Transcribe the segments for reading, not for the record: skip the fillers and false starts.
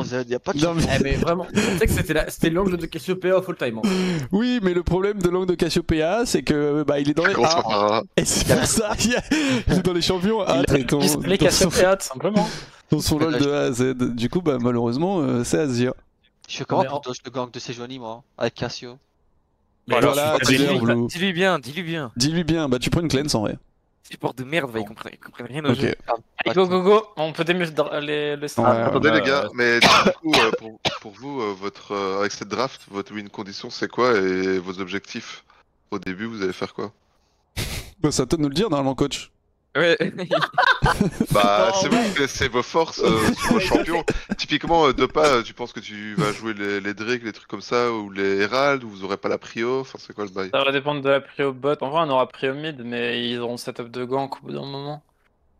Y a pas de Non, mais- Eh mais vraiment, tu sais que c'était l'angle de Cassiopeia full time. Hein. Oui, mais le problème de l'angle de Cassiopeia, c'est que bah, il est dans les Commence A. par un. Et c'est pour ça, il est dans les champions A. Display Cassiopeia, tout simplement. Dans son LoL de A à Z. Du coup, bah, malheureusement, c'est Azir. Je fais comment Mais pour dodge le gank de Sejuani, moi, avec Cassio? Voilà, dis-lui Dis-lui bien. dis-lui bien, bah tu prends une cleanse en vrai. Support de merde, ils comprennent rien au Ok. jeu. Allez, go, go, go. On peut démute le strat. Ouais. Attendez les gars, ouais. mais du coup, pour vous, avec cette draft, votre win condition c'est quoi et vos objectifs? Au début, vous allez faire quoi? Bah, c'est à toi de nous le dire normalement, coach. Ouais. Bah, Non, c'est vous qui connaissez vos forces sur vos champions. Typiquement, Dopa, tu penses que tu vas jouer les Drake, les trucs comme ça, ou les Herald, ou vous aurez pas la prio? Enfin, c'est quoi le bail? Ça va dépendre de la prio bot. En vrai, on aura prio mid, mais ils auront setup de gank au bout d'un moment.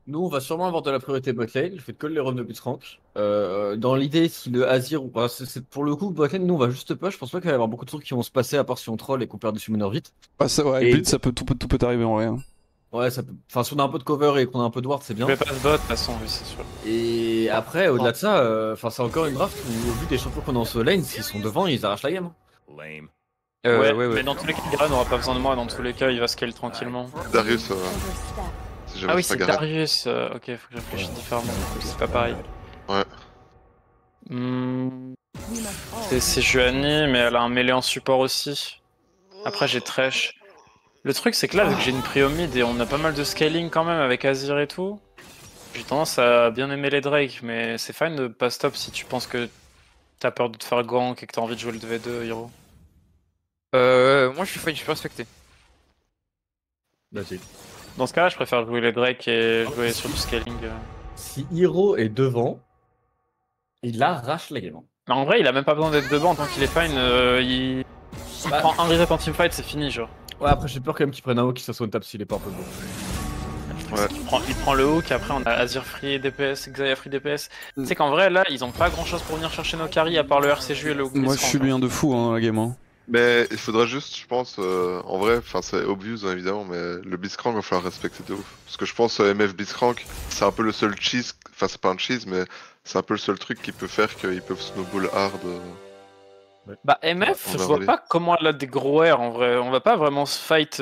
Nous, on va sûrement avoir de la priorité botlane. Je fais que les runs de Blitzcrank. Dans l'idée, si le Azir, bah, pour le coup, botlane, nous, on va juste push. Je pense pas qu'il va y avoir beaucoup de trucs qui vont se passer à part si on troll et qu'on perd des summoners vite. Ah, ça, ouais, Et- Blitz, tout peut arriver en vrai. Hein. Ouais, ça peut. Enfin, si on a un peu de cover et qu'on a un peu de ward, c'est Je bien. vais pas se bot, de toute façon, oui, c'est sûr. Et après, au-delà de ça, enfin, c'est encore une draft où, au vu des champions qu'on a en ce lane, s'ils sont devant, ils arrachent la game. Ouais, mais dans tous les cas, Garen n'aura pas besoin de moi. Dans tous les cas, il va scale tranquillement. Darius, si jamais Ah oui, c'est c'est pas Garen. Darius. Ok, faut que je réfléchisse différemment. C'est pas pareil. Ouais. C'est Sejuani, mais elle a un mêlé en support aussi. Après, j'ai Thresh. Le truc, c'est que là, vu que j'ai une prio mid et on a pas mal de scaling quand même avec Azir et tout, j'ai tendance à bien aimer les Drake, mais c'est fine de pas stop si tu penses que t'as peur de te faire gank et que t'as envie de jouer le 2v2, Hiro. Moi je suis respecté. Vas-y. Dans ce cas-là, je préfère jouer les Drake et jouer sur du scaling. Si Hero est devant, il arrache la game. Hein. Mais en vrai, il a même pas besoin d'être devant tant qu'il est fine. Il Bah, prend un reset en teamfight, c'est fini, genre. Ouais, après, j'ai peur quand même qu'il prenne un haut qui s'assoit une table s'il est pas un peu beau. Ouais. Il prend le hook, après on a Azir free DPS, Xayah free DPS. Tu sais qu'en vrai, là, ils ont pas grand chose pour venir chercher nos carries à part le RCJ et le hook. Moi, je suis bien de fou, hein, la game. Hein. Mais il faudra juste, je pense, en vrai, enfin c'est obvious hein, évidemment, mais le Blitzcrank va falloir respecter de ouf. Parce que je pense MF Blitzcrank, c'est un peu le seul cheese, enfin c'est pas un cheese, mais c'est un peu le seul truc qui peut faire qu'ils peuvent snowball hard. Bah MF, On je va vois voler. pas comment elle a des gros airs en vrai. On va pas vraiment se fight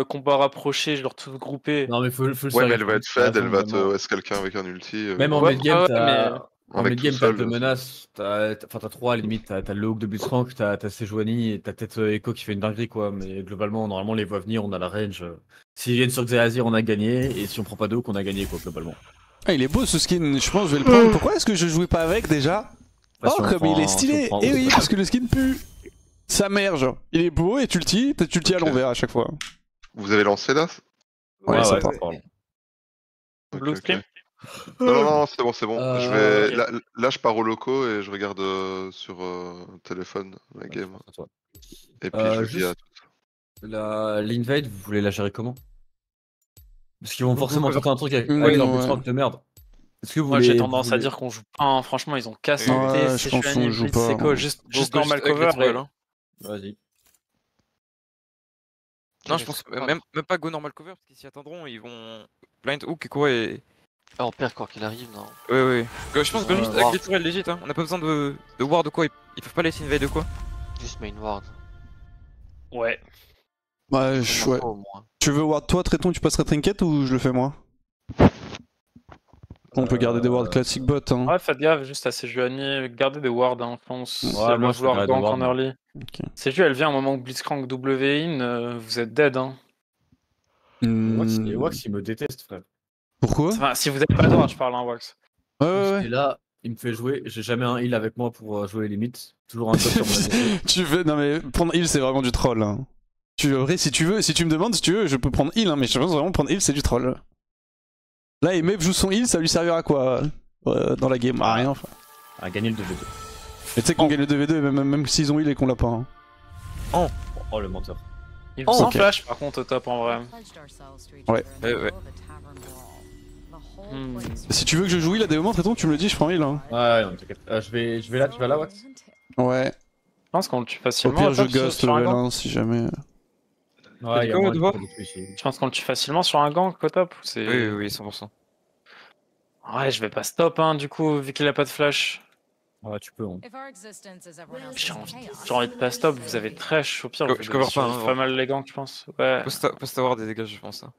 combat rapproché, genre tous groupés. Non, mais faut le Ouais, faire, mais elle faut va le être fed, faire, elle va vraiment. te S quelqu'un avec un ulti. Même en Ouais, mid-game, ouais, t'as. mais- En Avec mid-game, tout t'as seul, deux aussi. menaces, t'as trois à la limite, t'as le hook de Blitzcrank, t'as Sejuani et t'as peut-être Echo qui fait une dinguerie quoi, mais globalement, normalement, on les voit venir, on a la range. S'ils viennent sur Xayazir, on a gagné, et si on prend pas de hook, on a gagné quoi, globalement. Ah, il est beau ce skin, je pense que je vais le prendre. Pourquoi est-ce que je jouais pas avec déjà? Enfin, Oh, si on comme prend- il est si on stylé! prend- Eh oui, parce que le skin pue! Sa mère, genre. Il est beau et tu le tis à Ok. l'envers à chaque fois. Vous avez lancé là? Ouais, ça ouais, part. pardon. Ok, Blue ok. screen. Non, c'est bon, c'est bon. Je vais... ok. là, je pars au loco et je regarde sur téléphone la game. Et puis je vous dis à Juste, l'invade, vous voulez la gérer comment? Parce qu'ils vont forcément tenter un truc avec Ouais, leur ouais. Blitzcrank de merde. Est-ce que vous Moi voulez- j'ai tendance vous à voulez- dire qu'on joue pas, hein. Franchement ils ont qu'à Ouais, sauter, je pense qu'on joue pas, c'est quoi, hein. juste Go normal juste avec cover les trolls, et... hein. Vas-y. Non, je pense même pas go normal cover, parce qu'ils s'y attendront, ils vont blind hook et quoi et. Ah, on perd quoi qu'il arrive, non? Ouais. Je pense que juste Ouais. avec les tourelles légit, hein. On a pas besoin de ward ou quoi, ils peuvent pas laisser invade de quoi. Juste main ward. Ouais. Ouais, ouais. Au moins. Tu veux ward toi, Tréton, tu passerais trinket ou je le fais moi? On peut garder des wards classiques bot. Hein. Ouais, faites gaffe juste à Sejuani, gardez des wards hein, je pense. Si Ouais, elle moi, va je vouloir garde des gank wards, en moi. early. Ok. Seju elle vient au moment où Blitzcrank W in, vous êtes dead hein. Wax, il me déteste, frère. Pourquoi? Enfin, si vous avez pas de ward, je parle en Wax. Ouais. Et là, il me fait jouer. J'ai jamais un heal avec moi pour jouer les limites. Toujours un top sur mon adversaire. Tu veux. Non mais prendre heal c'est vraiment du troll. Hein. Après, si tu me demandes si tu veux, je peux prendre heal, hein, mais je pense vraiment prendre heal c'est du troll. Là, Emep joue son heal, ça lui servira à quoi dans la game? À rien. Enfin. À gagner le 2v2. Et tu sais qu'on gagne le 2v2 même s'ils ont heal et qu'on l'a pas. Hein. Oh, le menteur. Il Oh, vous en ok. flash par contre au top en vrai. Ouais. Ouais. Si tu veux que je joue heal à des moments, Tréton, tu me le dis, je prends heal. Hein. Ouais, non, t'inquiète. Je vais là, tu vas là, Wax? Ouais. Je pense qu'on le tue Au facilement. pire, au je top, ghost sur un level gank. 1 si jamais. Ouais, il y a quoi, moins Edouard de ici. Je pense qu'on le tue facilement sur un gank au top. Oui, 100%. Ouais, je vais pas stop hein, du coup, vu qu'il a pas de flash. Ouais, tu peux. Hein. J'ai envie de pas stop, vous avez trash, au pire, Je vous cover pas, hein, pas vraiment. mal les ganks, je pense. Ouais. Post avoir des dégâts, je pense. Hein.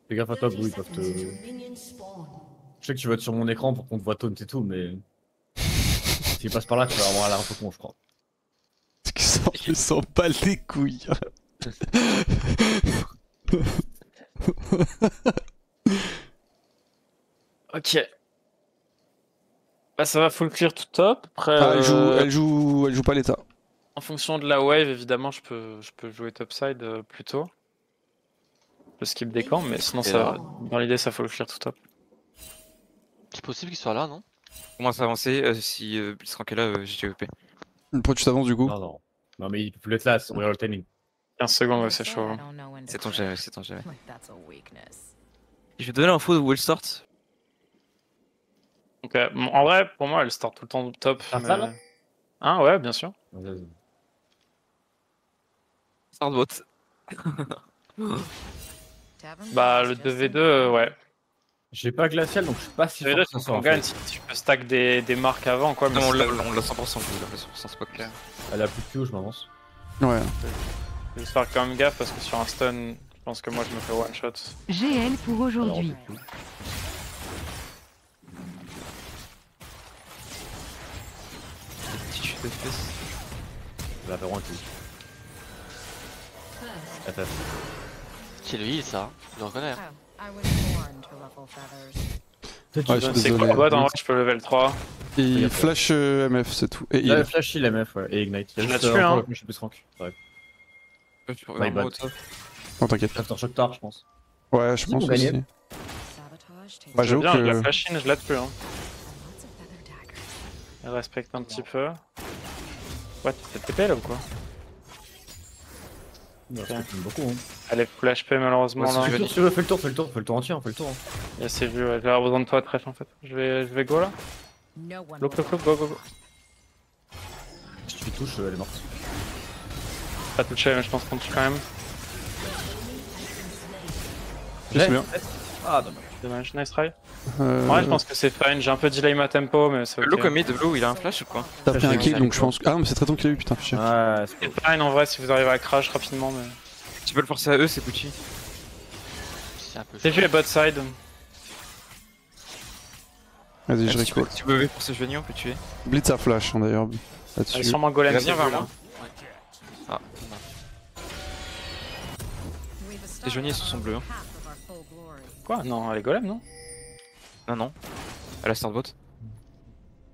Fais gaffe à top, oui, ils peuvent te. Je sais que tu vas être sur mon écran pour qu'on te voit taunt et tout, mais. S'il passe par là, tu vas avoir l'air un peu con, je crois. Je sens pas les couilles. Ok. Bah ça va full clear tout top. Après, Ah, elle joue pas l'état. en fonction de la wave, évidemment, je peux jouer topside plus tôt. Le skip des camps, mais sinon, ça, dans l'idée, ça full clear tout top. C'est possible qu'il soit là, non? Pour moi, ça avancer. Si Blitzcrank est là, j'ai GOP. Pourquoi tu t'avances du coup? Non, non. Non, mais il peut plus être là, on regarde le timing. 15 secondes, ouais, c'est chaud. C'est ton jamais, c'est ton jamais. Je vais donner l'info de où elle sort. Donc, en vrai, pour moi, elle start tout le temps top. Ah, mais... ça, là Hein, ouais, bien sûr. Vas-y. Start bot. Bah, le 2v2, ouais. J'ai pas glacial, donc je suis pas si Le fort 2v2, que ça si soit. on En gagne, fait. si tu peux stack des marques avant, quoi. Mais Non, on si l'a t'as- 100%, on l'a 100%, c'est pas clair. Elle a plus de Q, je m'avance. Ouais. faut juste faire quand même gaffe parce que sur un stun, je pense que moi, je me fais one shot. GL pour aujourd'hui. Petite chute de fesses. Elle a vraiment un Q. FF. C'est lui, ça. Je le reconnais. hein. Ouais, je suis C'est désolé. quoi la boîte? En vrai, je peux level 3. Il flash MF, c'est tout. Et Il a il. flash heal MF, ouais, et Ignite. Il y a Je juste l'ai tué, encore hein. le push plus rank. Ouais. My bad. Non, t'inquiète. Aftershock tard, je pense. Ouais, je Si, pense vous gagnez. aussi. Bah, j'avoue bien, que- la flash in, je la tue. Hein. Elle respecte un petit peu. Ouais, t'es TP là ou quoi? Il respecte beaucoup. Hein. Elle est full HP malheureusement Ouais, là. c'est Fais le tour, si tu veux, fais le tour entier, fais le tour. Hein. Il y a ses vues, ouais. J'ai besoin de toi, Trèfle en fait. Je vais go là. Look, go, go. Si tu touches, elle est morte. Pas touché, mais je pense qu'on touche quand même. C'est bien. Ah, dommage. Dommage, nice try. Euh, Ouais, je pense que c'est fine. J'ai un peu delay ma tempo, mais c'est ok. Blue comme mid, Blue, il a un flash ou quoi? T'as pris un j'ai kill un donc je pense. Ah non, mais c'est très qu'il a eu, putain, fichier. Ouais, c'est C'est fine en vrai si vous arrivez à crash rapidement, mais. Tu peux le forcer à eux, c'est Gucci. C'est un peu C'est chaud. vu les bot side. Vas-y, je Si tu peux- recall. Si tu peux pour ce Joanie, on peut tuer. Blitz à flash hein, d'ailleurs. Elle est Là-dessus. sûrement golem, Il va c'est venir vu vers là. moi. Les Joanie, ils sont bleus. Hein. Quoi? Non, elle est golem, non? Non. Elle a start bot.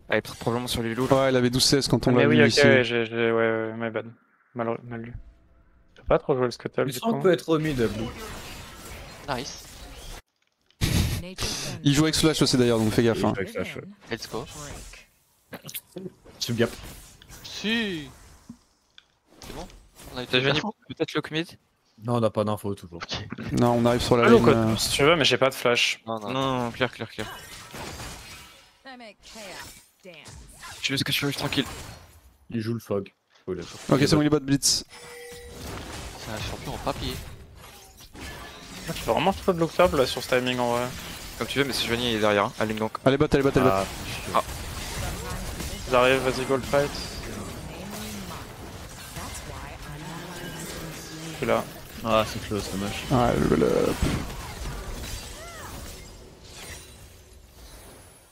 Elle est probablement sur les loups. Là. Ouais, il avait 12 CS quand on Mais l'a oui, vu ok, ici. ouais, my bad. Mal lu. Je peux pas trop jouer le scuttle du Blitzcrank coup. peut être au mid, Blue. Nice. Il joue avec Slash aussi d'ailleurs, donc fais gaffe. Hein. Avec flash, ouais. Let's go. Sub gap. Si. C'est bon? On a eu T'as tout Joanie l'info. peut-être lock mid? Non, on n'a pas d'infos toujours. Non, on arrive sur la Allo, ligne. quoi, si tu veux, mais j'ai pas de flash. Non, clair. Je veux ce que je fais tranquille. Il joue le fog. Oh, Ok, c'est bon, il est bot Blitz. C'est un champion en papier. Je fais vraiment pas de look top là sur ce timing en vrai. Comme tu veux, mais c'est Joanie est derrière, hein, à ligne gank. Allez, bot. Ah, J'arrive, vas-y, go le fight. Je suis là. ah c'est close, dommage. Ouais, level up.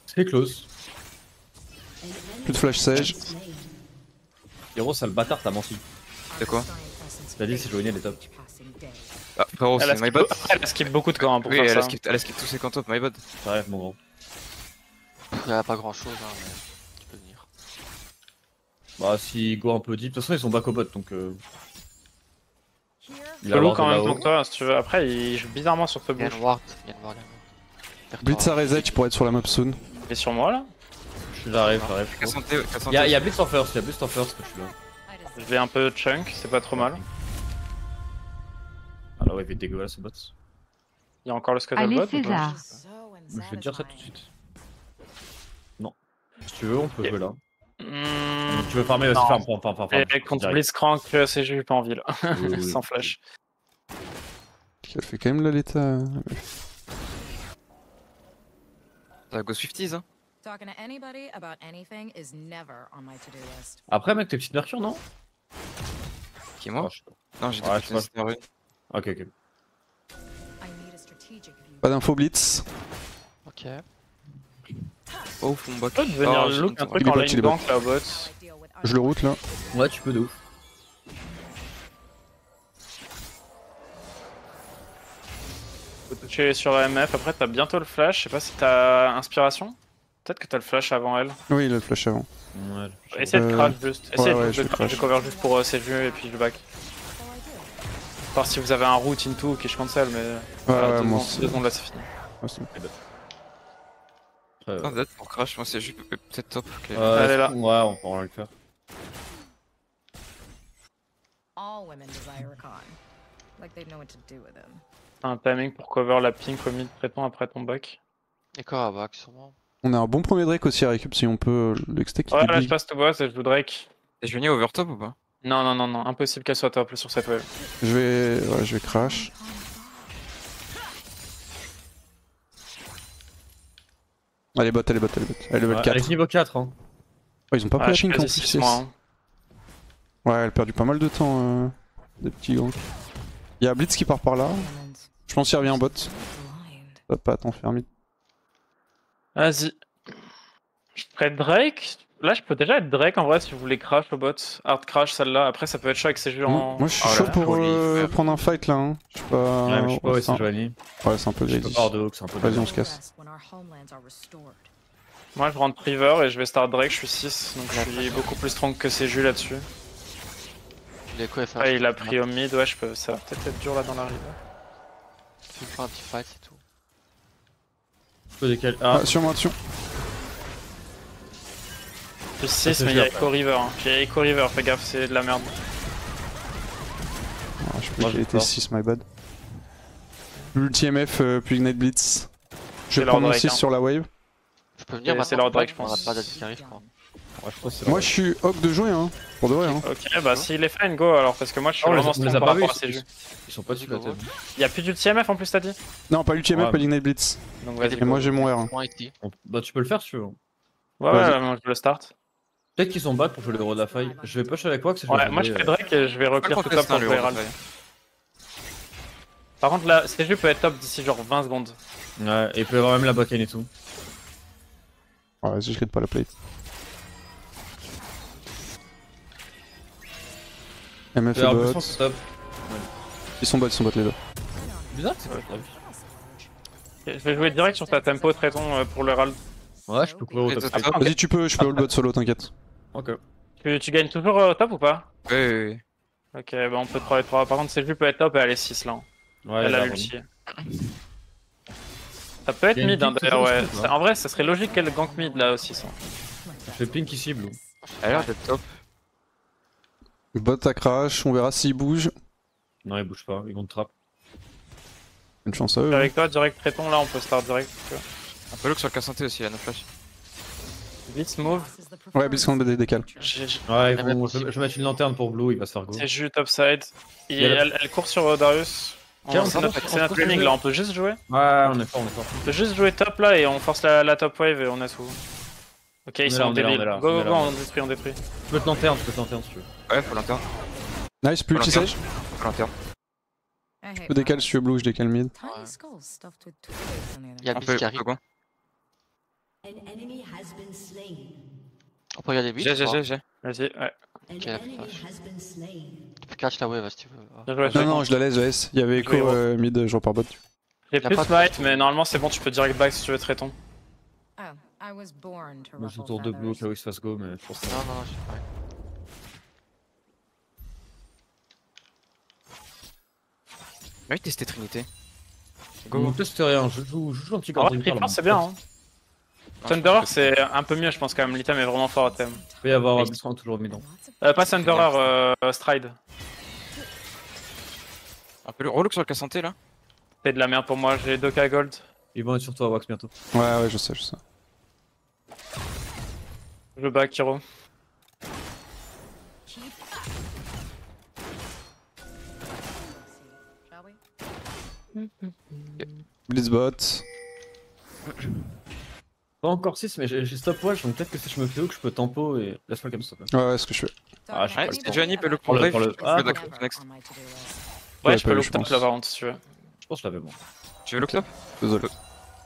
C'est close. Plus de flash sage. Hero, ça le bâtard, t'as menti. De quoi? T'as dit que c'est Joanie, elle est top. Ah, frérot, Elle c'est a my skip, bot. elle a skip beaucoup de camps hein, pour Oui, faire elle a ça. skip tous ses cantos, my bot. J'arrive, mon grand. Il y a pas grand chose, hein, mais tu peux venir. Bah, si go un peu deep, de toute façon, ils sont back au bot donc. Je peux look en même temps que toi si tu veux. Après, il joue bizarrement sur ce Il y a bouche. une ward. Vers Blitz toi. à reset, tu pourrais être sur la map soon. Il est sur moi là. J'arrive. Y'a Blitz en first, que je suis là. Je l'ai un peu chunk, c'est pas trop mal. Ah là, ouais, il va être dégueulasse ce bot. Il y a encore le scuttle Allez bot. ou pas César. Je vais te dire ça tout de suite. Non. Si tu veux, on peut jouer là. Tu veux farmer aussi, Non. farm. Et contre Direct. Blitzcrank, j'ai pas envie là. Oui. Sans flash. Elle fait quand même là l'état. Ça go Swifties, hein. Talking to anybody about anything is never on my to-do list. Après, mec, tes petites mercure, non? Qui est moi? Oh, je sais pas. Non, j'ai Ouais, des je vois. petites mercure. Ok, ok. I need a strategic view. Pas d'info blitz. Ok. Oh, fond back. Tu peux devenir Oh, le j'ai look un compris. truc en lane gank là au bot. Je le route là. Ouais, tu peux de ouf. Faut toucher sur la MF, après t'as bientôt le flash, je sais pas si t'as inspiration. Peut-être que t'as le flash avant elle. Oui, il a le flash avant. Ouais, Essaye de crash juste. Essaye ouais, de, je vais crash. de cover juste pour CG et puis je back. Voir si vous avez un route into qui je cancel, mais. Ouais, moi deux secondes là c'est fini. Ouais, c'est bon. Après, Non, peut-être pour crash, moi c'est juste peut-être top. Ok. Elle est là. Ouais, on pourra le faire. All women desire a con. Like they know what to do with him. Un timing pour cover la pink au mid prétend après ton back. Et quoi à back sûrement. On a un bon premier Drake aussi à récup si on peut l'extec. Ouais, là je passe tout boss et je joue Drake. Et je venais overtop ou pas? Non, non, non, non, impossible qu'elle soit top sur cette wave. Je vais crash. Allez bot, allez bot, allez bot. Allez level 4. Avec niveau 4, hein. Oh, ils ont pas pris Ouais, la je suis pink en quasi plus. 6 mois. Hein. Ouais, elle a perdu pas mal de temps. Des petits ganks. Il y a Blitz qui part par là. Je pense qu'il revient en bot. Blind. Ça va pas tant faire mid. Vas-y. Je ferais Drake. Là, je peux déjà être Drake en vrai si vous voulez crash au bot. Hard crash celle-là. Après, ça peut être chaud avec ses jeux en. Moi je suis Oh là chaud là, pour joli. prendre un fight là. Hein. Je sais pas. Ouais, mais je sais pas, ouais, c'est enfin, Joanie. ouais, c'est un peu Je peux greedy. pas hors de hook, c'est un peu. Vas-y, on se casse. When our homelands are restored. Moi, je rentre Priver et je vais start Drake. Je suis 6, donc je suis beaucoup plus strong que ses jeux là-dessus. Il est quoi FH? Ouais, il a pris au mid. Ouais, je peux. Ça va peut-être être dur là dans la rive. Tu me fais un petit fight, c'est tout. Je peux décaler. Ah, Ah, sur moi, dessus. Je suis 6, c'est mais il y a dur, Echo River. Hein. Il y a Echo River, fais gaffe, c'est de la merde. Ah, je peux Moi, qu'il je était sors. 6, my bad. Ulti MF puis Ignite Blitz. Je C'est vais leur prendre mon Drake, 6 hein. sur la wave. Je peux venir Et maintenant. c'est leur ou pas? Drake, je pense. On a pas d'addict qui arrive, je crois. ouais, je pense que c'est Moi je suis Hawk de jouer, hein. Pour de vrai, hein. Ok, bah s'il est fine, go alors, parce que moi je suis Oh, on les vraiment a- on les strong a par pas vus, rapport à ses jeux. ils sont pas dessus la tête. Y'a plus d'ulti MF en plus, t'as dit? Non, pas l'ulti MF, Ouais, pas l'Ignite Blitz. Donc Et vas-y. Et moi j'ai mon R. Point ici. Bah, tu peux le faire si tu veux. Ouais, Vas-y. ouais, moi je le start. Peut-être qu'ils sont back pour jouer le héros de la faille. Je vais push avec Wax. Ouais, moi je fais Drake et je vais Pas le reclear tout top contestant, pour le jouer héros de Herald. la faille. Par contre là, ces jeux peut être top d'ici genre 20 secondes. Ouais, et il peut y avoir même la backlane et tout. Ouais, vas-y, je ride pas la plate. MF Et et en plus, bot. on se top. Ils sont bot les deux. Bizarre, c'est pas grave. Je vais jouer direct sur ta tempo, Traiton, pour le Herald. Ouais, je peux courir au Et top. top. Ok. Vas-y, tu peux, je peux all bot solo, t'inquiète. Ok. Tu gagnes toujours top ou pas? Ouais. Ok, bah on peut 3 et 3. Par contre, ces jeux peut être top et elle est 6 là. Ouais, Elle a là, l'ulti. Ça peut être Il y a une mid hein, pink d'ailleurs, toujours, ouais. je trouve, hein. En vrai, ça serait logique qu'elle gank mid là aussi. Ça. Je fais pink ici, blue. Elle a l'air d'être top. Bot à crash, on verra s'il bouge. Non, ils bougent pas, ils vont te trap. Bonne chance à eux. Avec toi, direct Traiton là, on peut start direct. Un peu look sur le cas santé aussi, il a no flash. Blitz move. Ouais, Blitzcrank BD décale. Ouais, Ah, mais je vais mettre une lanterne pour blue, il va se faire go. C'est jus topside. Il y a Elle court sur Darius. Tiens, C'est notre planning là, on peut juste jouer. Ouais, on est fort, on est fort. On peut juste jouer top là et on force la top wave et on a tout. Ok, ils est sont là, en on est là, débile. on est là, Go, on est go, là. go, on détruit, on détruit. Je peux te lanterne si tu veux. Ouais, faut l'interne. Nice, plus ulti sage. Faut l'interne. Je peux décale si tu veux blue, je décale mid. Tiny skulls stuffed with twigs on the other Il y a Un Blitz peu, qui un arrive. peu quoi. On peut regarder Blitz. J'ai. Vas-y, ouais. Ok, la flash. Tu peux catch la wave si tu veux. Bien joué, Non, Traiton. non, je la laisse. Il y avait Echo Oui, ouais. mid, je repars bot. J'ai Y a plus pas de de- smite, mais normalement c'est bon, tu peux direct back si tu veux Traiton. Oh, I was born to Moi, je ruffle tour de blue, feathers. là où il se fasse go, mais je pense que Non, non, non, je sais pas. Ouais, tester Trinité. Go. Je teste rien, je joue un petit En vrai, Gordon Creeper c'est bien. Hein. Thunderer c'est un peu mieux, je pense quand même. L'item est vraiment fort à thème. Il peut y avoir Blitzcrank toujours mis dans. Pas Thunderer, Stride. Un peu relook sur le cas santé là. C'est de la merde pour moi, j'ai 2k gold. Ils vont être sur toi, Wax, bientôt. Ouais, je sais. Je back Hero. Shall we? Blitz bot. Pas encore 6, mais j'ai stopwatch, donc peut-être que si je me fais hook, je peux tempo et laisse-moi comme ça. Ouais, ce que je fais. Ah, je sais Ouais, pas si le temps. Giovanni peut le Prends-le, prendre, prends-le. je Ah, vais d'accord, next. On my to-do list. Ouais, Ouais, je pas peux eu, look je top pense. la variante si tu veux. Je pense que je l'avais bon. Tu veux le top? Désolé.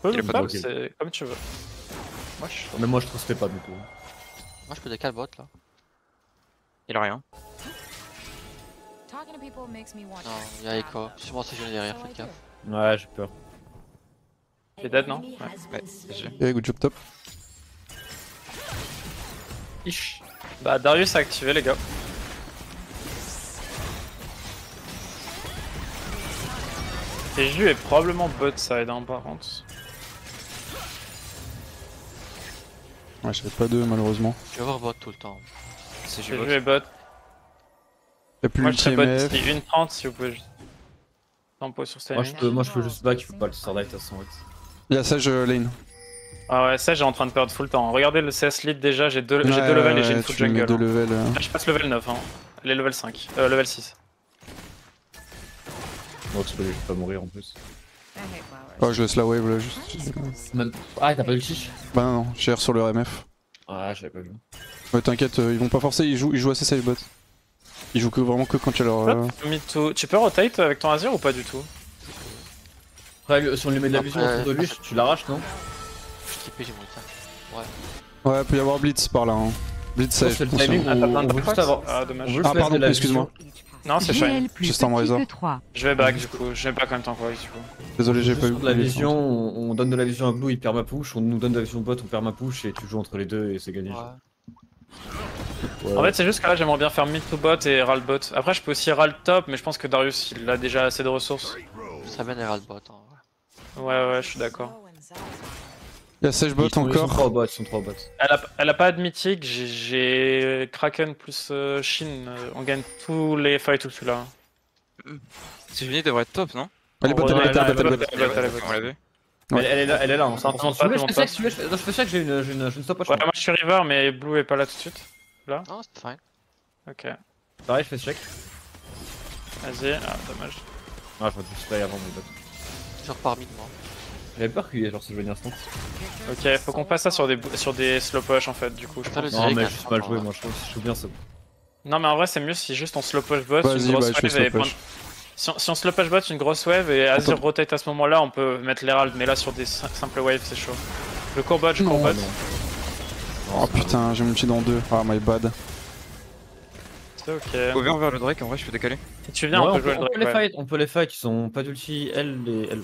Peux Il est look pas top, bloqué. c'est comme tu veux. Moi je suis chaud. Mais moi je trustais pas du coup. Moi je peux décaler bot là. Il a rien. Talking to people makes me want Non, to il y a Echo. Sûrement c'est jeune derrière, So I faites gaffe. do. Ouais, j'ai peur. Il est dead, non? Ouais. Ouais, GG. Yeah, good job top. Ish. Bah Darius a activé les gars. Teju est probablement bot side hein, par contre. Ouais, j'avais pas deux malheureusement. Je vais voir bot tout le temps. C'est Teju Jubot. est bot. Y'a plus Moi je serais bot l'ultime d'ici MF. 1.30 si vous pouvez juste. Tempo sur Moi Stanley. je peux juste back, il faut pas le Stardite à 100 Y'a Sage lane. Ah ouais, ça j'ai en train de perdre full temps. Regardez le CS lead déjà, j'ai deux levels et j'ai une full tu mets jungle. deux hein. levels. Là, je passe level 9, hein. Les level 5. Level 6. Moi je peux pas mourir en plus. I hate flowers. Oh, je laisse la wave là juste. Ah, t'as pas eu le chiche? Bah non, je gère sur le RMF. Ah, j'avais pas vu. Ouais, t'inquiète, ils vont pas forcer, ils jouent assez safe bot. Ils jouent vraiment que quand il y a leur. Tu peux rotate avec ton Azir ou pas du tout? Après, si on lui met de la vision Après- autour de lui, tu l'arraches, non? Je suis TP, j'ai mon ultime. Ouais, peut y avoir Blitz par là. Hein. Blitz Ça, safe. c'est le attention. timing. Ah, t'as plein On de veut juste backpacks avoir. Ah, On dommage. veut juste Ah, mettre pardon, de la excuse-moi. vision. Non, c'est Shine. GL plus Juste en petit Razor. que 3. Je vais back du coup, je vais back en même temps quoi du coup. Désolé, j'ai Juste pas eu. pour de la vision, on donne de la vision à Blue, il perd ma push, on nous donne de la vision bot, on perd ma push et tu joues entre les deux et c'est gagné. Ouais. Ouais. En fait, c'est juste que là j'aimerais bien faire mid to bot et ral bot. Après, je peux aussi ral top, mais je pense que Darius il a déjà assez de ressources. Ça mène à le bot. Hein, ouais. Ouais, je suis d'accord. Slow and satisfying. Y'a Sage bot Ils sont encore. 3 bots, ils sont 3 bots. Elle a pas de mythique, j'ai Kraken plus Shin. On gagne tous les fights tout celui-là. Si Giovanni devrait être top, non? Allez, bot, Ouais, elle est bot, elle elle est est bot. On l'a vu. Ouais. Elle est là, on s'en T'entends fout. pas, Je fais t'entends sec, je fais sec, j'ai une stopwatch. Ouais, moi je suis river, mais Blue est pas là tout de suite. Non, c'est fine. Ok, Pareil, je fais check. vas-y. Ah, dommage. Ah, je me suis pas avant mes bots. Je repars mid moi. J'avais peur qu'il y ait genre ce jeu instant. Ok, faut qu'on fasse ça sur des slow push en fait, du coup. Je Putain, pense. le Non, direct, mais là, je suis mal joué, moi je trouve que si je joue bien, c'est bon. Non, mais en vrai, c'est mieux si juste on slow push bot, Vas-y, une grosse bah, je fais wave et slow push. Si on slow push bot, une grosse wave et Azir rotate à ce moment-là, on peut mettre l'Herald, mais là sur des simples waves, c'est chaud. Je cours bot, je cours bot. Oh putain, j'ai mon petit dans deux. Ah, my bad. C'est ok. Over vers le Drake, en vrai, je peux décaler. Si tu viens, Ouais, on peut jouer le on peut Drake. les Ouais, fight, on peut les fight, ils sont pas d'ulti, elle et elle.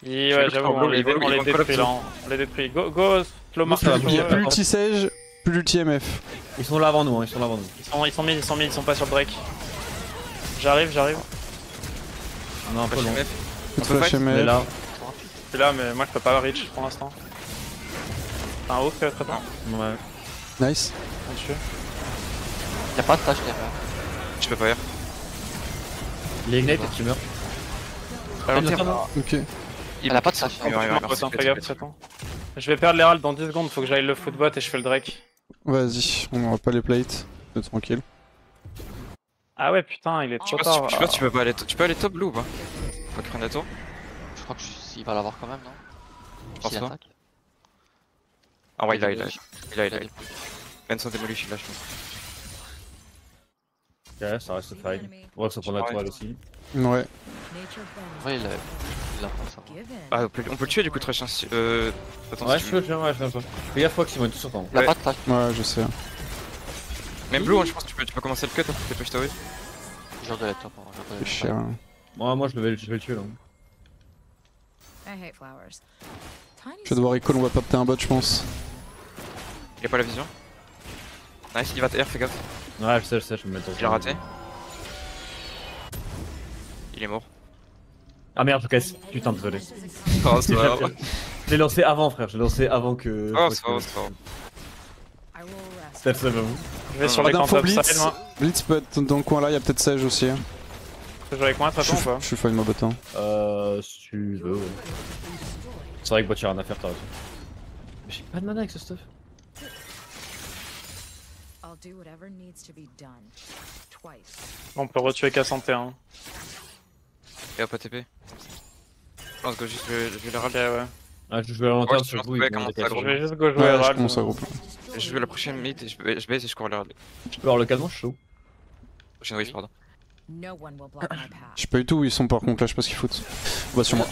Et Je ouais vais j'avoue, le on prendre, les ils vont détruit collapser. là, on les détruit. Go, slow march. ça va Il y a Ouais, plus ouais. l'ulti Sage, plus l'ulti MF. Ils sont là avant nous, hein, ils sont là avant nous. Ils sont mid, ils sont pas sur le break. J'arrive. On est un peu long. On peut Flash fight. Mais MF. là, Je suis là, mais moi je peux pas reach pour l'instant. T'as un hook très tard. ouais. Nice. Dessus. Y'a pas de flash derrière. Je peux pas faire. Il est ignite et tu meurs. Pas Tiens, longtemps. Ok. Elle a pas de flash. Il va arriver, merci. Fais gaffe, c'est bon. Je vais perdre l'Herald dans 10 secondes, faut que j'aille le footbot et je fais le Drake. Vas-y, on aura pas les plates. Tranquille. Ah ouais, putain, il est Je trop pense tard. que tu peux pas aller. Tu peux aller top blue ou pas? Faut qu'il prenne la tour. Je crois qu'il va l'avoir quand même, non? Pense S'il pas. attaque. Ah ouais, il a. Même sans démolish, il lâche. Ouais, ça reste fine. On va que ça prend la toile aussi. Ouais. Nature Ouais, bends. il a pas ça. Give in. Ah, on peut le tuer du coup, Trash. Attends, Ouais, si je tu veux. peux, je viens. Fais gaffe, Fox, ils vont être tous sur temps. Il a Ouais. pas de flash. Ouais, je sais. Même blue, hein, je pense que tu peux commencer le cut après que tu push ta wave. Genre de la top. C'est cher. Moi, je vais le tuer là. I hate flowers. Tiny Je vais devoir recall, on va pas un bot, je pense. Il a pas la vision. Nice, il va TR, fais gaffe. Ouais, je sais, je vais me mettre dans Il a raté. Il est mort. Ah merde, je casse. Putain, désolé. Oh, c'est pas grave. Je l'ai lancé avant, frère. Je l'ai lancé avant que. Oh, c'est pas grave, c'est pas grave. I will rest. Steph, ça va vous. Je vais sur Pas les camps d'info top Blitz. side, moi. Blitz peut être dans le coin là, y'a peut-être Sage aussi. Tu peux jouer avec moi, Je t'attends ou pas? suis fine ma bot. Hein. Si tu veux, ouais. C'est vrai que bot, y'a rien à faire, t'as raison. Mais j'ai pas de mana avec ce stuff. I'll do whatever needs to be done. Twice. On peut retuer K101. Il a pas TP. Je pense que juste je vais le Ok, râler. ouais. Ah, je vais à l'intérieur Ouais, sur je vous. pense ils vont que décaler. Je vais juste go jouer Ouais, je Herald. commence à groupe. Je vais la prochaine mid et je baisse et je cours à l'heure. Je peux avoir le canon, je suis chaud. Prochaine wave, pardon. No one will block my path. Je sais pas du tout où ils sont par contre là, je sais pas ce qu'ils foutent. Bah sur moi.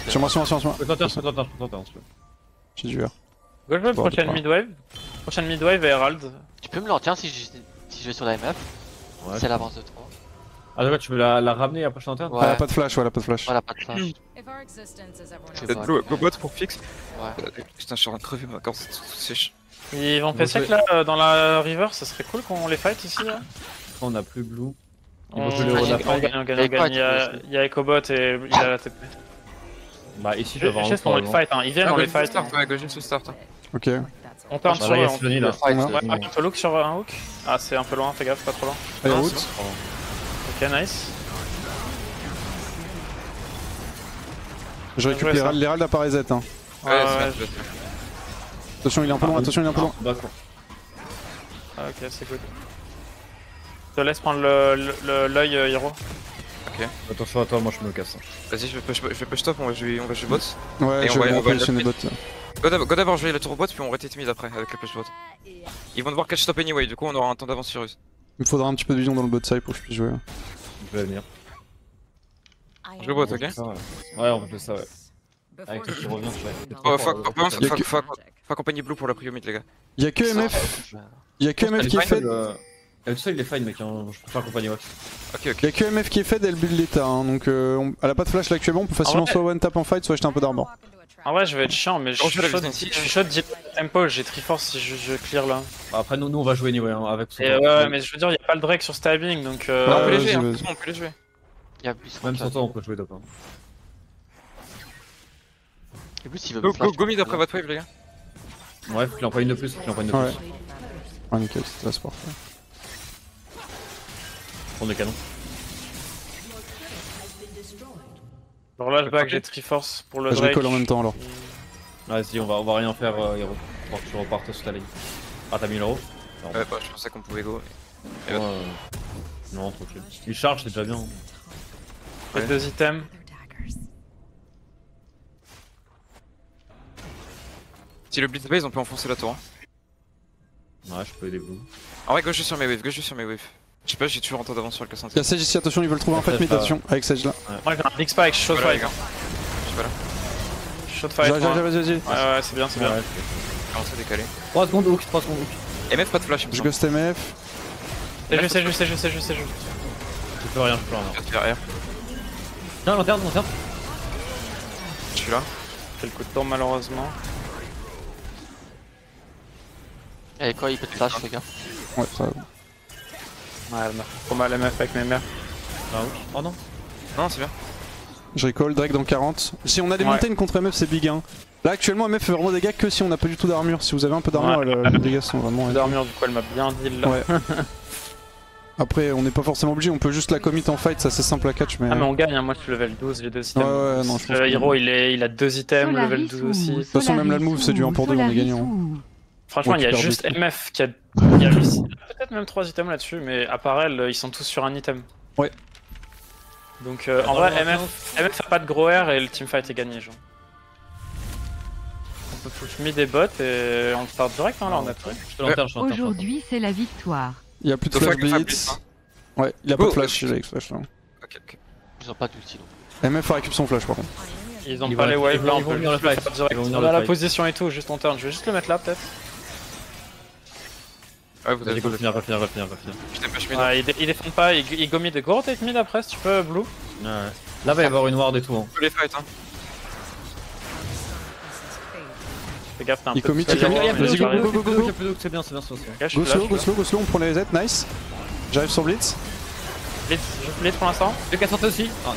Sur moi, sur moi, sur moi. Je peux tenter, je peux tenter. J'ai du R. Go jouer Bon, prochaine pas. midwave. Prochaine midwave et Herald. Tu peux me le retirer si je vais sur la MF. Ouais. Si elle avance de 3. Ah, d'accord, tu veux la ramener après je lanterne? Ouais. Ah, elle a pas de flash, ouais, elle a pas de flash. Voilà, pas de flash. If our existence is everyone C'est else's, bon. Peut-être go bot pour fixe. Ouais. Putain, je suis en train de crever ma corde, c'est tout sèche. Ils vont Bon, PC je que là dans la river, ça serait cool qu'on les fight ici là. On a plus blue. Ils On vont jouer le héros de la fin. gagne, on gagne. Et quoi, Il y a Ecobot et il a la TP. Bah, ici, je vais avoir un Je sais qu'on les fight, hein. Ils viennent, on les fight. start, ouais, Gojin se start. Ok. that's all. On turn Bah, sur là, il y eux. a Sony là. Fight, Ouais. Ouais, on peut look sur un hook. Ah, c'est un peu loin, fais gaffe, pas trop loin. Allez, Non, route. Ok, nice. Je récupère Ouais, ça. l'Herald à Paris Z. Hein. Ouais, Ouais, ouais, c'est bien. Attention, il est un peu loin, attention, il est un peu loin. D'accord. Ah, ok, c'est good. Je te laisse prendre l'œil Hero. Attention à toi, moi je me casse. Vas-y, je vais push top, on va jouer bot. Ouais, Et je on vais va- me on va positionner bot. Go d'abord jouer la tour bot, puis on rotate mid après avec le push bot. Ils vont devoir catch top anyway, du coup on aura un temps d'avance sur eux. Il me faudra un petit peu de vision dans le bot side pour que je puisse jouer. Je vais venir. I Je le vois, am ok? the Ouais, on fait ça, ouais. Before Avec toi qui you reviens, can tu vas. handle Oh, the fuck, world, par contre, it's faut magic. accompagner blue pour la prio mid, les gars. Y'a que MF, y'a que MF qui est fait. Elle seule, il est fine, mec. hein. Je préfère accompagner Wax. Ok, ok. Y'a que MF qui est fait, elle build l'état. Hein, donc elle a pas de flash là actuellement, on peut facilement ouais. soit one tap en fight, soit acheter un peu d'armor. Walk into a trap. En vrai, je vais être chiant, mais je suis Rejoue la chaud Vicinity. je suis chaud de deal tempo, j'ai Triforce si je clear là. Après, nous, on va jouer anyway, hein, avec son Et ouais, mais je veux dire, y'a pas le Drake sur stabbing donc. Non, on peut les vas-y, jouer, hein. vas-y. On peut les jouer. Il y a plus. Même sans toi, on peut jouer top. Hein. Et plus, il veut Go, me flash. go mid après votre wave, les gars. Ouais, faut qu'il en prenne une de plus, faut qu'il en prenne une de Ouais. plus. Ah nickel, c'était la sport. Prends des canons. Alors là, je back, j'ai Triforce pour le Je Drake. recall en même temps alors. Vas-y, on va rien faire, héros. Faut que tu repartes sur ta ligne. Ah, t'as mis l'euro? Ouais, bah je pensais qu'on pouvait go. Et Ouais, bah. non, tranquille. Il charge, c'est déjà bien. J'ai 2 items. Si le blitz base, on peut enfoncer la tour. Hein. Ouais, je peux aider vous. En vrai, gauche sur mes waves, gauche sur mes waves. Je sais pas, j'ai toujours un temps d'avance sur le casse Y'a Sage ici, attention, ils veulent trouver un fight mid, attention, avec Sage là. Moi, j'ai un big spike, je suis chaud de Voilà, les fight. gars. Je suis pas là. Je suis chaud de fight. Vas-y, moi. vas-y, vas-y. Ouais, ouais, c'est bien, c'est bien. Ouais, Je vais décaler. 3 secondes hook, 3 secondes hook. MF, pas de flash, il me Je semble. ghost MF. C'est juste, c'est juste, c'est juste, c'est juste, c'est juste. Je peux rien, je peux rien. Je vais te faire R. Tiens, lanterne, lanterne. Je suis là. J'ai le coup de tour malheureusement. Et quoi, il peut te flash, les gars. Ouais, ça va. Ouais, elle m'a fait trop mal MF avec mes mères. Ah, hook. Oh non. Non, c'est bien. Je recall, Drake dans 40. Si on a des Ouais. mountains contre MF, c'est big hein. Là actuellement, MF fait vraiment des dégâts que si on n'a pas du tout d'armure. Si vous avez un peu d'armure, Ouais. les dégâts sont vraiment. D'armure, du coup, elle m'a bien deal là. Ouais. Après, on n'est pas forcément obligé, on peut juste la commit en fight, c'est assez simple à catch. Mais... Ah, mais on gagne, hein. Moi je suis level 12, j'ai 2 items. Ouais, non, je pense Le que- Hero, il a 2 items, level 12 aussi. toute façon, même la move, c'est du 1 pour 2, on est gagnant. Franchement, Ouais, il y a tu perds juste des trucs. MF qui a. Il y a peut-être même 3 items là-dessus, mais à part elle, ils sont tous sur un item. Ouais. Donc en vrai, MF a pas de gros R et le teamfight est gagné, genre. On peut push mid et bot et on start direct, hein, là, on a tout. Je te lanterne, je te lanterne. Aujourd'hui, c'est la victoire. Il y a plus de Go flash fuck, fuck, blitz. hein. Ouais, il a pas Go. de flash, il a avec flash là. Ok, ok. Ils ont pas d'ulti donc. MF a récup son flash par contre. Ils ont Ils pas vont- les waves ils là, vont on peut venir juste le le fight. faire direct. Ils vont venir On le a la fight. position et tout, juste on turn. Je vais juste le mettre là peut-être. Ouais, vous Vas-y, avez go, go. revenir, revenir, revenir, revenir. Je t'ai push mid. Ouais, il défend pas, il go mid. Go rotate mid après si tu peux, Blue. Ouais. Là, va y avoir une ward et tout. Hein. Tous les fights, hein. Fais gaffe, t'as un Il peu commit, de il commit. mais Vas-y, j'arrive. go, go, go, go. Il y a plus d'hook, c'est bien, c'est bien, c'est bien. Ok, je suis Go là, slow, je go suis slow, go slow, on prend les Z, nice. J'arrive sur Blitz. là. Blitz, je blitz pour l'instant. Le 4 aussi. Ah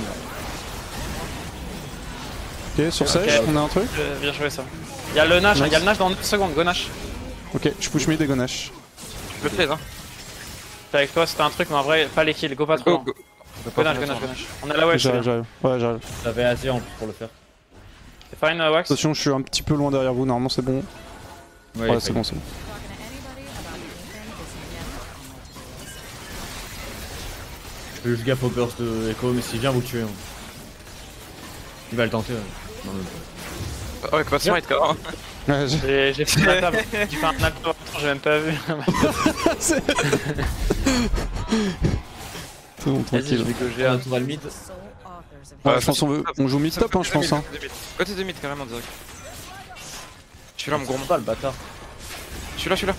non. Ok, sur Sage, Ok. on a un truc. Bien joué ça. Il y a le Nash, Nice. il y a le Nash dans 9 secondes, go Nash. Ok, je push mid et go Nash. Je peux play, hein. J'étais avec toi, c'était un truc, mais en vrai, pas les kills, go pas trop Go, loin. go. Go Nash, go Nash, go Nash. On a la wave, c'est J'arrive, bien. j'arrive. Ouais, j'arrive. J'avais Azir en plus pour le faire. C'est fine, Wax. Attention, je suis un petit peu loin derrière vous, normalement c'est bon. Ouais, c'est bon, c'est bon. Je fais juste gaffe au burst de Echo, mais s'il vient, vous le tuez. Hein. Il va le tenter. Ouais. Non, mais... Oh, ouais, pas de smite quand même. Ouais, J'ai fait la table, j'ai fait un alto, j'ai même pas vu. C'est bon, Vas-y, je tranquille. vais que j'ai un tour à le mid. Ouais, je pense on joue mid-top, hein, je pense. Hein. Côté de mid carrément direct. Je suis là, mon gourmand. Pas le bâtard. Je suis là.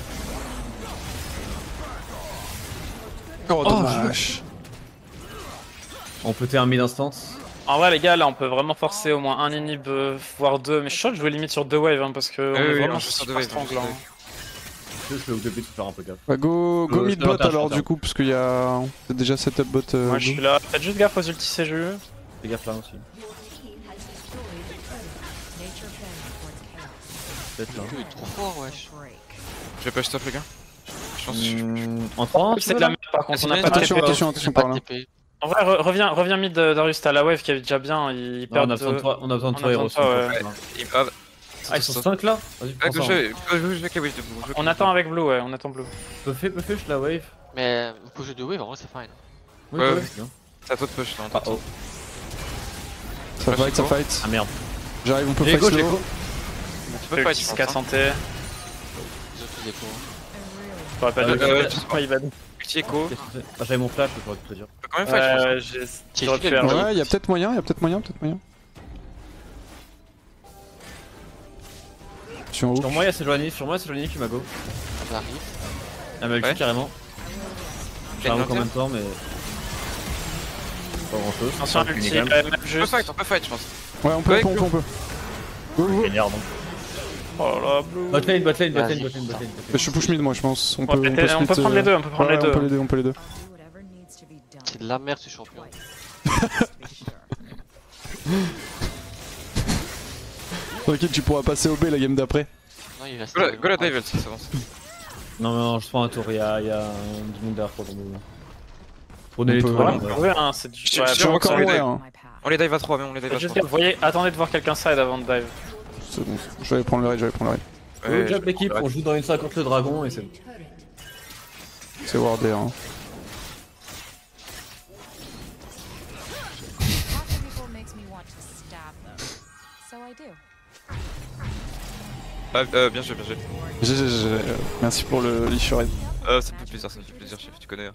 Oh, dommage. On peut un mid instant. En vrai, les gars, là, on peut vraiment forcer au moins un inhib, voire deux. Mais je suis sûr que je vais limite sur deux waves, hein, parce que on est oui, vraiment on joue sur deux super waves, strong, là. Juste le hook de but, faut faire un peu gaffe. Bah, go je mid te bot l'attache, alors, attends. du coup, parce qu'il y a. C'est déjà setup bot. Moi, je blue. suis là. Faites juste gaffe aux ultis CGU. Fais gaffe là aussi. Peut-être là. Il est trop fort, wesh. Je vais push top, les gars. Je pense que En 3 C'est de la merde, par contre, on a pas de Attention, TP. attention par là. En vrai, reviens mid, Darius, t'as la wave qui est déjà bien. Ils On a perdent. besoin de toi, on a besoin de on toi, a Hero. besoin de toi, ouais. Ah, ils sont 5 là. Vas-y, Ah, prends ça. je vais avec la wave de bout. On attend avec Blue, ouais, on attend Blue. Peux faire la wave. Mais vous pouvez jouer de wave, en vrai, c'est fine. Oui, Ouais, ouais, ouais. c'est bien. C'est à toi de push là. Ah, oh. Ça fight, ça fight. Ah merde. J'arrive, on peut J'ai fight go, j'ai slow. go. Tu peux fight, je Ultis pense. 4 santé. Ils ont tous des coups. J'aurais pas dû. je Il va. Petit écho. Ah, j'avais mon flash, j'aurais pu te dire. Tu peux quand même fight, je pense. J'aurais pu faire. Ouais, y'a peut-être moyen, Attention haut. Sur moi, il y a Sejuani qui m'a go. Ça arrive. Elle m'a ulti Ouais. carrément. J'ai un en même temps, mais. Pas grand chose. Attention à l'ulti, même On peut juste. fight, je pense. Ouais, on peut, Ouais, on peut. Go, go. Merde. Oh là, Blue. Botlane. Je suis push mid moi je pense. On peut, On peut split, prendre les deux, on peut prendre ouais, les deux. on peut les deux. C'est de la merde ce champion. T'inquiète, tu pourras passer au B la game d'après. Non, il reste. Go la dive, si ça avance. Non, je prends un tour, il y a du monde derrière pour tomber. On Prenez les peut- tours. voilà. là, Ouais, hein, c'est du. Je Ouais, suis Je suis bon, encore ça, mourir. ouais. Hein. On les dive à 3, mais on les dive à Juste 3. dire, voyez, attendez de voir quelqu'un side avant de dive. C'est bon, je vais prendre le raid, Good job l'équipe, on joue dans une 5 contre le dragon et c'est bon. C'est wardé hein. Bien joué. Merci pour le leash raid. Ça me fait plaisir, chef, tu connais.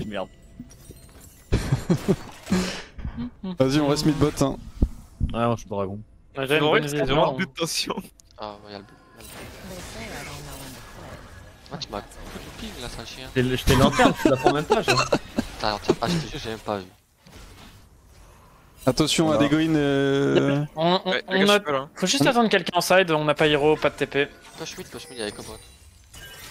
Merde. Vas-y, on reste mid bot hein. Ouais, moi je suis dragon. J'ai une bonne vision. de tension. Ah, ouais, y'a le bleu. Ah, tu m'as foutu le ping là, sale chien. Je t'ai lanterne, tu la prends même pas, genre. Attends, ah, je te jure, j'ai même pas vu. Attention à Degoin. On Ouais, les gars, je a... suis pas là. Faut juste attendre quelqu'un en side, on n'a pas hero, pas de TP. Push mid, il y avait comment.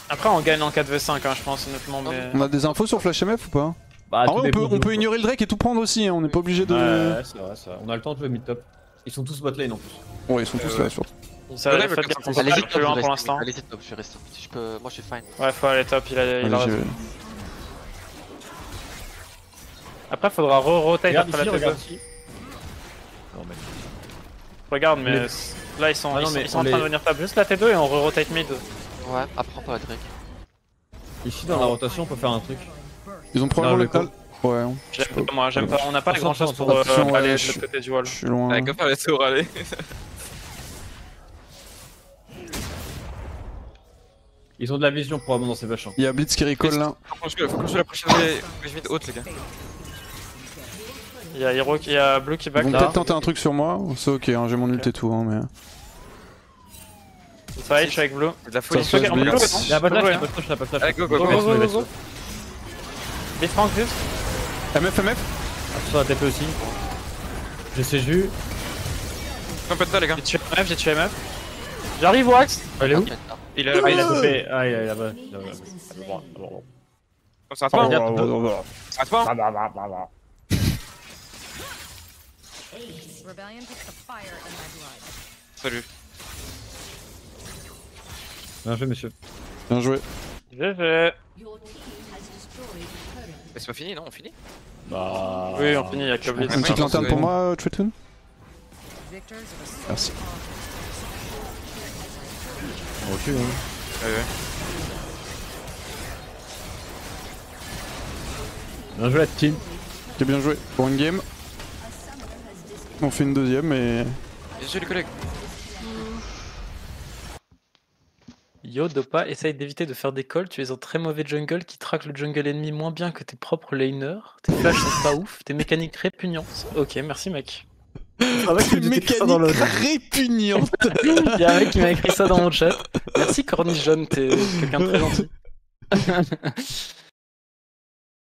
Après, on gagne en 4v5, hein, je pense, honnêtement, mais. On a des infos sur Flash MF ou pas? Bah, En vrai, on peut ignorer le Drake et tout prendre aussi, hein. On n'est pas obligé de. Ouais, c'est vrai. On a le temps de jouer mid top. Ils sont tous bot lane en plus. Ouais, ils sont tous là surtout. Ça Ouais, fait mais gaffe, comme on ça, peut pas aller plus loin pour l'instant. Allez, top, je suis resté. Si je peux, moi je suis fine. Ouais, faut aller top, il a Allez, raison. Après, faudra re-rotate Regarde après ici, la regarde T2. ici. Non, mais. Regarde, mais là, ils sont, Ah non, mais ils sont en on train de les- venir top. Juste la T2 et on re-rotate mid. Ouais, apprends pas la Drake. Ici dans la rotation, on peut faire un truc. Ils ont probablement Non, le le call. Ouais, J'aime pas, moi, j'aime pas. On n'a pas Attention, grand chose pour attention, ouais, aller de je- l'autre côté du wall. je suis loin. Ouais, comme faire les tours, allez. Ils ont de la vision probablement dans ces vaches. Il y a Blitz qui recall là. Faut qu'on joue la prochaine wave mid haute, les gars. Il y a Hero, il y a Blue qui Ils back vont là. peut-être tenter un truc sur moi. C'est ok, hein, j'ai mon ult et tout. Hein, mais... Ça va, je suis avec Blue. C'est de la folie. Ça se Ok, on peut Blitz. jouer, non Il y a pas de On peut flash, jouer, il y a pas de flash. Allez, go, go, Go, go. go, go, go. Des Frank juste. MF. Attention à la TP aussi. J'ai CJU. Un peu de tas, les gars. J'ai tué MF. J'arrive, Wax. Elle est où Il est Ah, il là-bas. a TP. Ah, il est là-bas. Ça rate pas. Regarde. Ça rate pas. Rebellion puts the fire in my blood. Salut. Bien joué, monsieur. Bien joué. GG. Mais c'est pas fini, non? On finit? Bah. Oui, on finit, il y a que Blitz. Une petite lanterne pour moi, Tritoon. Victors of a Merci. Ok, hein. Ouais. Bien joué la team. J'ai bien joué pour une game. On fait une deuxième et... Bien sûr les collègues. Yo, Dopa, essaye d'éviter de faire des calls. Tu es un très mauvais jungle qui traque le jungle ennemi moins bien que tes propres laners. Tes flashs sont pas ouf, tes mécaniques répugnantes. Ok, merci mec. Tes mécaniques répugnantes. Il y a un mec qui m'a écrit ça dans mon chat. Merci Corniche Jaune, t'es quelqu'un de très gentil.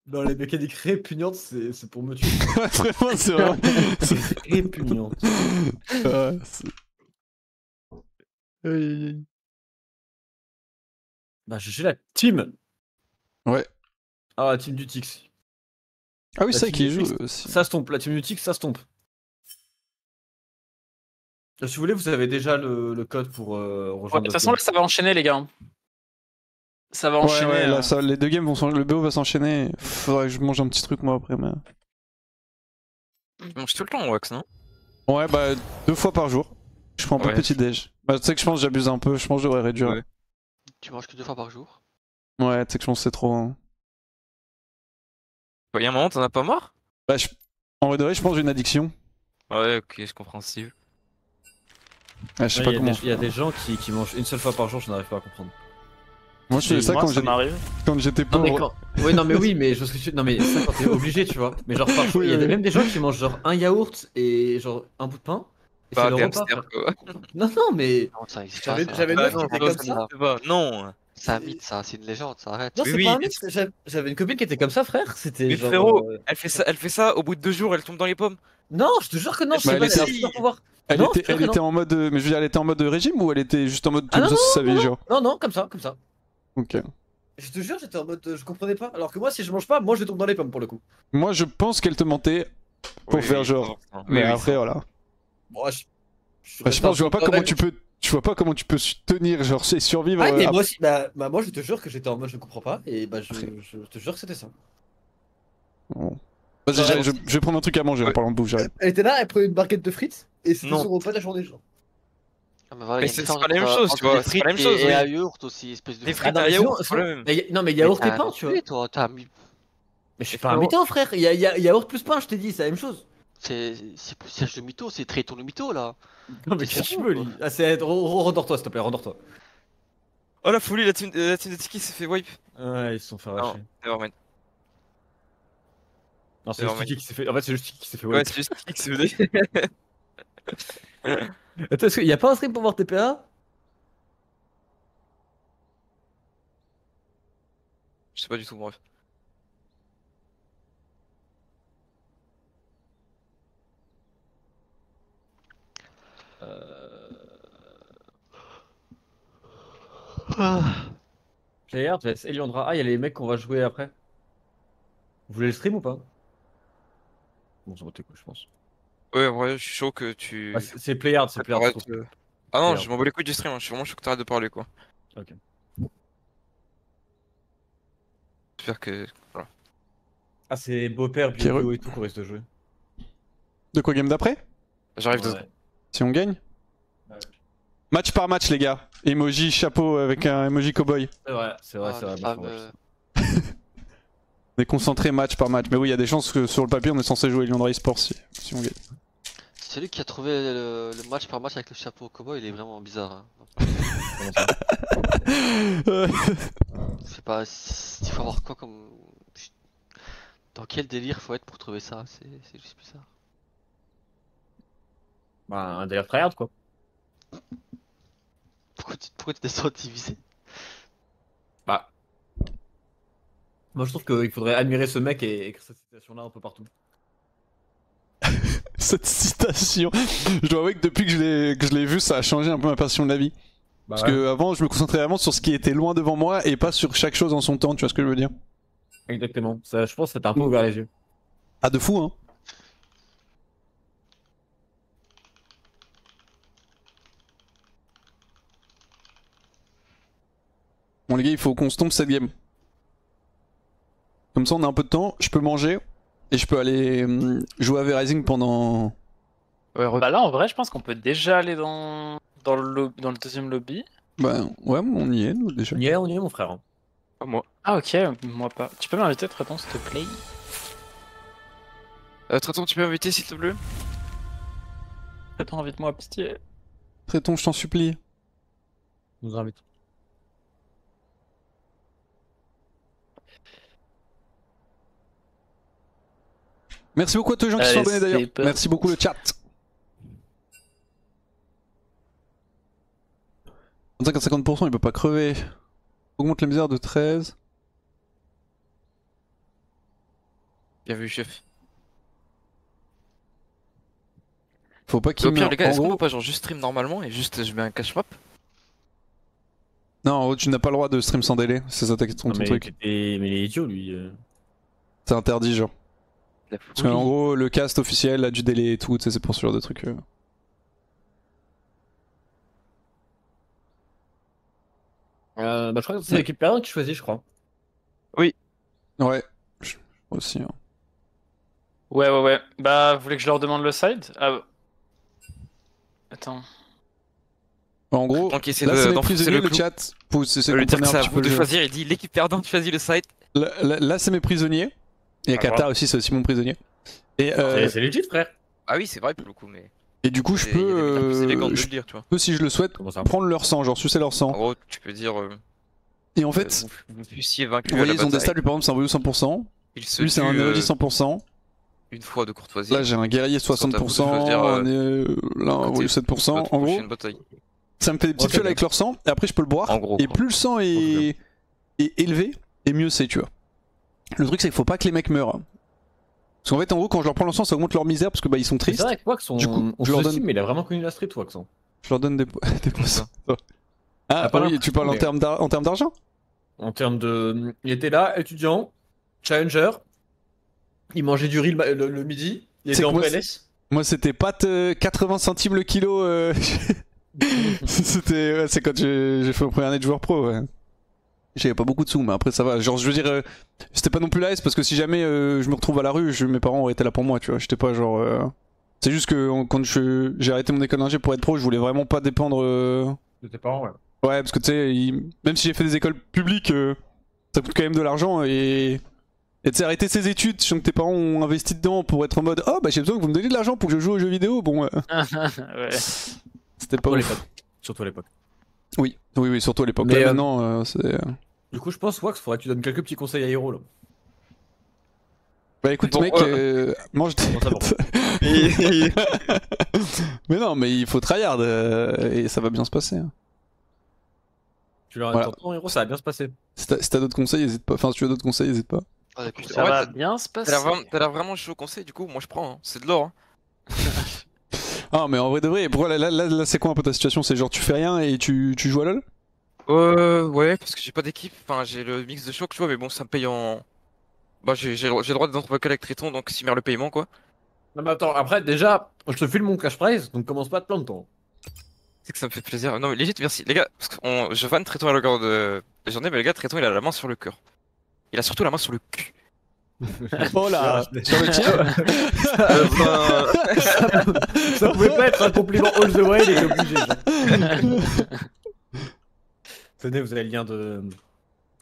Non, les mécaniques répugnantes, c'est pour me tuer. Vraiment, c'est vraiment... Répugnant. Ouais, c'est- Bah, j'ai la team. Ouais. Ah, la team du Tix. Ah oui, La c'est ça team qui du joue Tix, aussi. Ça se tombe, la team du Tix, ça se tombe. Si vous voulez, vous avez déjà le code pour Ouais, de rejoindre. toute façon, là, ça va enchaîner, les gars. Ça va Ouais, enchaîner. ouais, là, ça, les deux games vont le BO va s'enchaîner. Faudrait que je mange un petit truc moi après, mais... Tu manges tout le temps, Wax, non? Ouais, bah 2 fois par jour. Je prends un peu Ouais. de petit déj. Bah tu sais que je pense que j'abuse un peu, je pense que je devrais réduire. Ouais. Tu manges que 2 fois par jour. Ouais, tu sais que je pense que c'est trop. Hein. Il y a un moment, t'en as pas marre? Bah en vrai de vrai, je pense que j'ai une addiction. Ouais, ok, c'est compréhensible. Ouais, je sais Ouais, pas il y a comment. des- il y a des gens qui mangent une seule fois par jour, je n'arrive pas à comprendre. Moi je faisais ça Moi, quand ça j'ai- m'arrive. quand j'étais Non mais pauvre. quand... Ouais non mais oui mais je sais que tu... Non mais ça quand t'es obligé tu vois. Mais genre parfois Oui, il y a oui. même des gens qui mangent genre un yaourt et genre un bout de pain. Et Bah, c'est le des repas. hamsters, quoi. Non non mais Non, ça existe pas. j'avais Ça. j'avais une Bah, meuf non, qui était non, comme ça ça. n'existe pas. Non. C'est un mythe, ça. C'est une légende, ça arrête. Non Oui, c'est oui, pas un mais mythe. J'avais une copine qui était comme ça frère. C'était Mais genre. frérot, elle fait ça, au bout de 2 jours, elle tombe dans les pommes. Non je te jure que non. Je Bah, sais pas. elle Elle a un était- super pouvoir. Elle Non, était, je te jure elle que était non. en mode. Mais je veux dire, elle était en mode régime ou elle était juste en mode Ah comme ça sa vie, genre. Non comme ça comme ça. Ok. Je te jure j'étais en mode je comprenais pas. Alors que moi si je mange pas moi je tombe dans les pommes pour le coup. Moi je pense qu'elle te mentait pour Oui, faire oui, genre. 100%. Mais Oui, oui, après voilà. Moi Bah, je pense que je vois pas comment tu peux. Je vois pas comment tu peux tenir genre et survivre. Ah mais à- moi aussi bah moi je te jure que j'étais en mode je comprends pas et bah je te jure que c'était ça. Bon. Vas-y, je vais prendre un truc à manger en Ouais. parlant de bouffe, j'arrive. Elle était là, elle prenait une barquette de frites et c'était Non. son repas de la journée genre. Ah, mais voilà, Mais il y a c'est une différence pas la même entre- chose, tu entre vois, des c'est pas la même frites chose, Et oui. un yaourt aussi, espèce de. Des frites non, à mais yaourt, sinon- c'est pas le même. non mais yaourt Mais et t'as pain tu vois. habitué, toi, t'as mis. Mais je suis pas un mytho frère, il y a yaourt plus pain je t'ai dit, c'est la même chose. C'est plus Serge le mytho, c'est Traiton le mytho là. Non mais qu'est-ce que tu veux lui. Ah c'est rendors-toi s'il te plaît, rendors-toi. Oh la folie, la team de Tiki s'est fait wipe. Ouais ils se sont fait Non, arracher. nevermind. Non c'est c'est juste vraiment- Tiki qui s'est fait. En fait c'est juste Tiki qui s'est fait Ouais, ouais. c'est juste Tiki qui s'est fait. Attends, est-ce qu'il y a pas un stream pour voir TPA? Je sais pas du tout, bref. Player, Jess, Eliandra. Ah il y a les mecs qu'on va jouer après. Vous voulez le stream ou pas? Bon ça va t'écouter je pense. Ouais, en vrai, je suis chaud que tu. Ah, c'est Playard, c'est Playard. Arrête, Ah non, Merde. je m'en bats les couilles du stream, hein. Je suis vraiment chaud que t'arrêtes de parler, quoi. Ok. J'espère que. Voilà. Ah c'est beau-père, bio et tout qu'on risque de jouer. De quoi, game d'après? J'arrive de. Ouais. Si on gagne? Ouais. Match par match, les gars. Emoji chapeau avec un emoji cowboy. C'est vrai, c'est vrai, Ah, c'est vrai. le bon, fameux- On est concentré match par match. Mais oui, il y a des chances que sur le papier, on est censé jouer Liondra eSports si on gagne. Celui qui a trouvé le match par match avec le chapeau au cowboy, il est vraiment bizarre. Hein. Je sais pas, il faut avoir quoi comme. Dans quel délire faut être pour trouver ça? C'est juste bizarre. Bah un délire tryhard quoi. Pourquoi tu descends divisé? Bah. Moi je trouve qu'il faudrait admirer ce mec et écrire cette citation là un peu partout. Cette citation. Je dois avouer que depuis que je l'ai vu, ça a changé un peu ma passion de la vie. Bah Parce que avant, je me concentrais vraiment sur ce qui était loin devant moi et pas sur chaque chose en son temps, tu vois ce que je veux dire? Exactement. Ça, je pense que ça t'a un peu ouvert les yeux. Ah, de fou, hein. Bon, les gars, il faut qu'on se tombe cette game. Comme ça, on a un peu de temps, je peux manger et je peux aller jouer à V-Rising pendant. Ouais, Bah là, en vrai, je pense qu'on peut déjà aller dans le deuxième lobby. Bah, ouais, on y est, nous, déjà. On y est mon frère. Hein. Pas moi. Ah ok, moi pas. Tu peux m'inviter, Traiton, s'il te plaît? Traiton, tu peux m'inviter s'il te plaît? Tréton, invite-moi, pitié. Tréton, je t'en supplie. Nous invite. Merci beaucoup à tous les gens qui Allez, sont abonnés d'ailleurs. c'est parti. Merci beaucoup le chat. 25 à 50%, il peut pas crever. Augmente la misère de 13. Bien vu, chef. Faut pas Et qu'il au pire, meure. les gars, En est-ce qu'on gros, peut pas genre juste stream normalement et juste je mets un cash map? non, en gros, tu n'as pas le droit de stream sans délai. C'est ça ton Non, mais truc. mais il est idiot lui. C'est interdit, genre. La Parce qu'en folie. gros, le cast officiel a du délai et tout, tu sais, c'est pour ce genre de trucs. Bah, je crois que c'est l'équipe perdante qui choisit, je crois. Ouais, je aussi. Hein. Ouais. Bah, vous voulez que je leur demande le side? Ah. Attends. En gros, Donc, essaie là c'est mes d'enfoncer prisonniers, le le clou. chat. C'est Lui dire que comprendre c'est un à petit vous peu de le jeu. choisir, il dit l'équipe perdante choisit le site. Là, c'est mes prisonniers. Et Ah, Kata voilà. aussi, c'est aussi mon prisonnier. Et, C'est legit, frère. Ah oui, c'est vrai pour le coup, mais. et du coup, je Il y a des manières plus élégantes de je le dire, tu vois. peux, si je le souhaite, Comment ça? prendre leur sang, genre sucer leur En sang. gros, tu peux dire. Et en fait, vous fussiez vaincu. vous à la voyez, ils ont des bataille. stats, lui par exemple, c'est un voyou 100%. Il se Lui, c'est un tue, érudit 100%. une fois de courtoisie. Là, j'ai un guerrier Soit t'as voulu 60%. choisir, Là, un côté voyou 7%. En gros, prochaine bataille. ça me fait des petites Ok, fioles bien. avec leur sang. Et après, je peux le boire. En gros, Et quoi. plus le sang est élevé, et mieux c'est, tu vois. Le truc, c'est qu'il faut pas que les mecs meurent. Parce qu'en fait, en gros, quand je leur prends leur sang, ça augmente leur misère parce que bah ils sont C'est tristes. vrai que Wax, Du coup, on je leur sous-estime, donne- mais il a vraiment connu la street, Wax. Hein. Je leur donne des poissons. Ah, T'as pas oui, l'impression, tu parles mais- en termes d'argent? En termes de. Il était là, étudiant, challenger. Il mangeait du riz le midi. Il C'est était en que moi, PLS. Moi, c'était pas 80 centimes le kilo. C'était, ouais, c'est quand j'ai fait mon première année de joueur pro. Ouais. J'avais pas beaucoup de sous, mais après ça va. Genre, je veux dire, c'était pas non plus la S parce que si jamais je me retrouve à la rue, mes parents auraient été là pour moi, tu vois. J'étais pas genre. C'est juste que quand j'ai arrêté mon école d'ingé pour être pro, je voulais vraiment pas dépendre. De tes parents, ouais. Ouais, parce que tu sais, même si j'ai fait des écoles publiques, ça coûte quand même de l'argent et tu sais, arrêter ses études, sachant que tes parents ont investi dedans pour être en mode oh bah j'ai besoin que vous me donniez de l'argent pour que je joue aux jeux vidéo, bon, Ouais. c'était pas Surtout à ouf. l'époque. Surtout à l'époque. Oui, surtout à l'époque. Mais, Là maintenant, c'est. Du coup, je pense, Wax, faudrait que tu donnes quelques petits conseils à Hero là. Bah écoute, Bon, mec, mange des. Comment ça, pardon. Mais non, mais il faut tryhard et ça va bien se passer. Hein. Tu leur Voilà. as ton Hero, ça va bien se passer. Si t'as d'autres conseils, hésite pas. Enfin, si tu as d'autres conseils, hésite pas. Ah, écoute, Ça Ouais, va t'as- bien se passer. T'as l'air vraiment chaud au conseil, du coup, moi je prends, hein. C'est de l'or. Hein. Ah, mais en vrai de vrai, pourquoi là c'est quoi un peu ta situation? C'est genre tu fais rien et tu joues à LoL? Ouais, parce que j'ai pas d'équipe, enfin j'ai le mix de choc, tu vois, mais bon, ça me paye en. Bah, j'ai le droit d'être vocal avec Triton, donc s'il mère le paiement, quoi. Non, mais attends, après, déjà, je te file mon cash prize, donc commence pas à te plaindre, toi. C'est que ça me fait plaisir. Non, mais legit, merci. Les gars, parce que je vanne Triton à la longueur de la journée, mais les gars, Triton il a la main sur le cœur. Il a surtout la main sur le cul. Oh là, sur le tien. Ça pouvait pas être un compliment all the way, il était obligé. genre. Tenez, vous avez le lien de.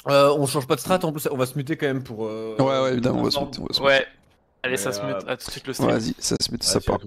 On change pas de strat, en plus, on va se muter quand même pour. Ouais, évidemment, on va se mettre. Ouais. Allez, Mais, ça se mute. À tout de suite le stream. Vas-y, ça se met, ça part.